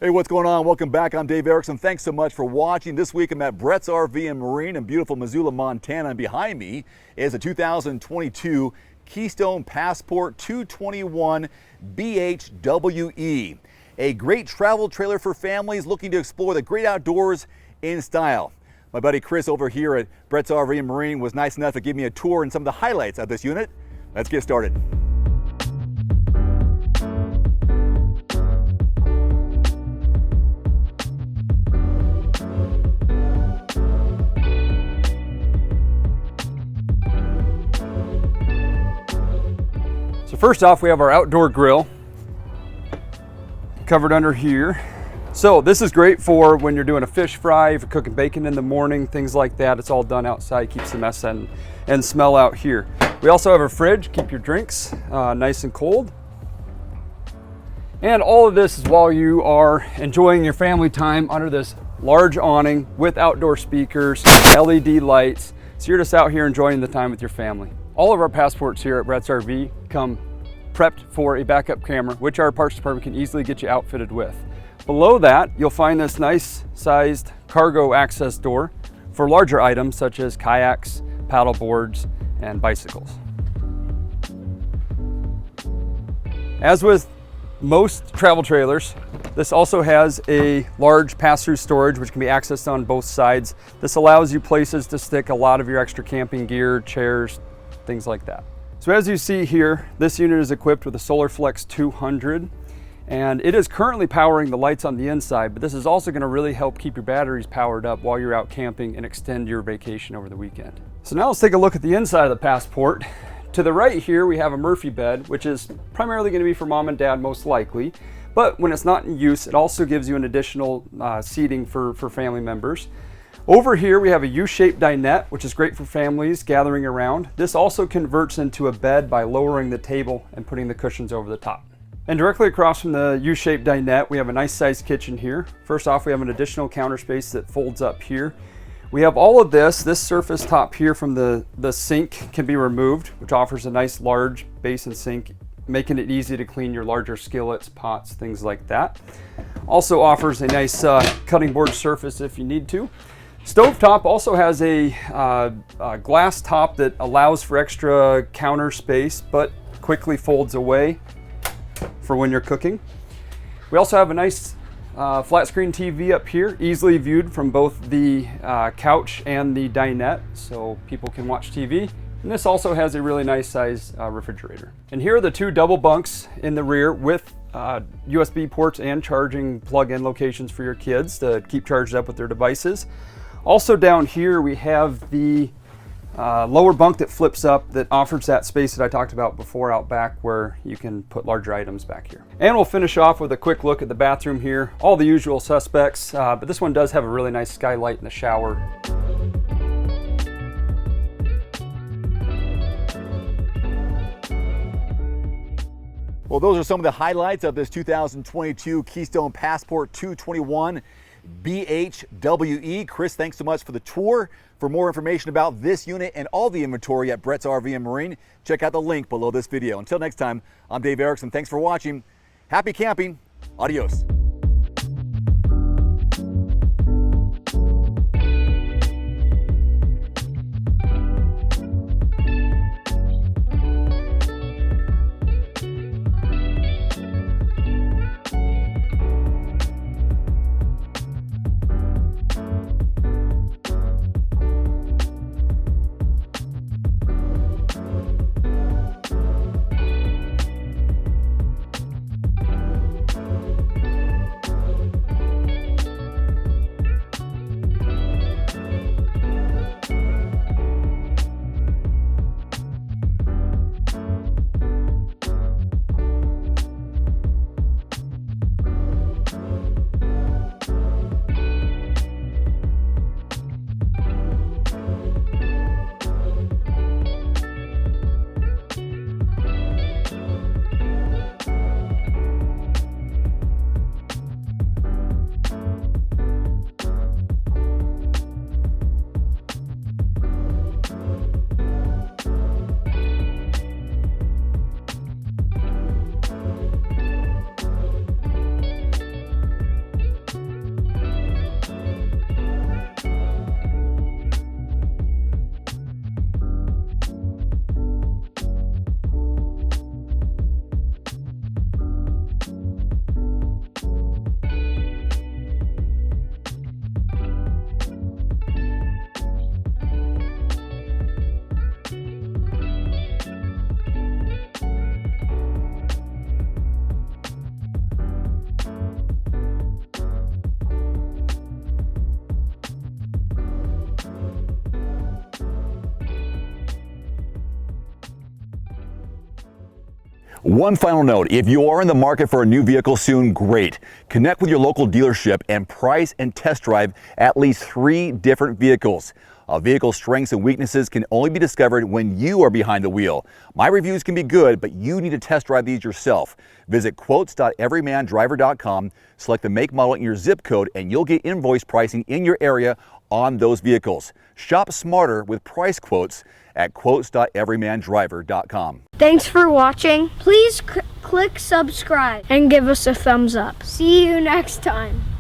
Hey, what's going on? Welcome back. I'm Dave Erickson. Thanks so much for watching. This week I'm at Brett's RV and Marine in beautiful Missoula, Montana. And behind me is a 2022 Keystone Passport 221 BHWE. A great travel trailer for families looking to explore the great outdoors in style. My buddy Chris over here at Brett's RV and Marine was nice enough to give me a tour and some of the highlights of this unit. Let's get started. So first off, we have our outdoor grill covered under here. So this is great for when you're doing a fish fry, if you're cooking bacon in the morning, things like that. It's all done outside, keeps the mess and smell out here. We also have a fridge, keep your drinks nice and cold. And all of this is while you are enjoying your family time under this large awning with outdoor speakers, LED lights. So you're just out here enjoying the time with your family. All of our passports here at Brett's RV come prepped for a backup camera, which our parts department can easily get you outfitted with. Below that, you'll find this nice sized cargo access door for larger items such as kayaks, paddle boards, and bicycles. As with most travel trailers, this also has a large pass-through storage which can be accessed on both sides. This allows you places to stick a lot of your extra camping gear, chairs, things like that. So as you see here, this unit is equipped with a SolarFlex 200, and it is currently powering the lights on the inside, but this is also going to really help keep your batteries powered up while you're out camping and extend your vacation over the weekend. So now let's take a look at the inside of the Passport. To the right here, we have a Murphy bed, which is primarily going to be for mom and dad most likely, but when it's not in use, it also gives you an additional seating for family members. Over here we have a U-shaped dinette, which is great for families gathering around. This also converts into a bed by lowering the table and putting the cushions over the top. And directly across from the U-shaped dinette, we have a nice sized kitchen here. First off, we have an additional counter space that folds up here. We have all of this surface top here from the sink can be removed, which offers a nice large basin sink, making it easy to clean your larger skillets, pots, things like that. Also offers a nice cutting board surface if you need to. Stovetop also has a glass top that allows for extra counter space, but quickly folds away for when you're cooking. We also have a nice flat screen TV up here, easily viewed from both the couch and the dinette, so people can watch TV. And this also has a really nice size refrigerator. And here are the two double bunks in the rear with USB ports and charging plug-in locations for your kids to keep charged up with their devices. Also down here we have the lower bunk that flips up that offers that space that I talked about before out back where you can put larger items back here. And we'll finish off with a quick look at the bathroom here. All the usual suspects, but this one does have a really nice skylight in the shower. Well, those are some of the highlights of this 2022 Keystone Passport 221 BHWE. Chris, thanks so much for the tour. For more information about this unit and all the inventory at Brett's RV and Marine, check out the link below this video. Until next time, I'm Dave Erickson. Thanks for watching. Happy camping. Adios. One final note, if you are in the market for a new vehicle soon, great. Connect with your local dealership and price and test drive at least 3 different vehicles. A vehicle's strengths and weaknesses can only be discovered when you are behind the wheel. My reviews can be good, but you need to test drive these yourself. Visit quotes.everymandriver.com, select the make, model, and your zip code, and you'll get invoice pricing in your area on those vehicles. Shop smarter with price quotes at quotes.everymandriver.com. Thanks for watching. Please click subscribe and give us a thumbs up. See you next time.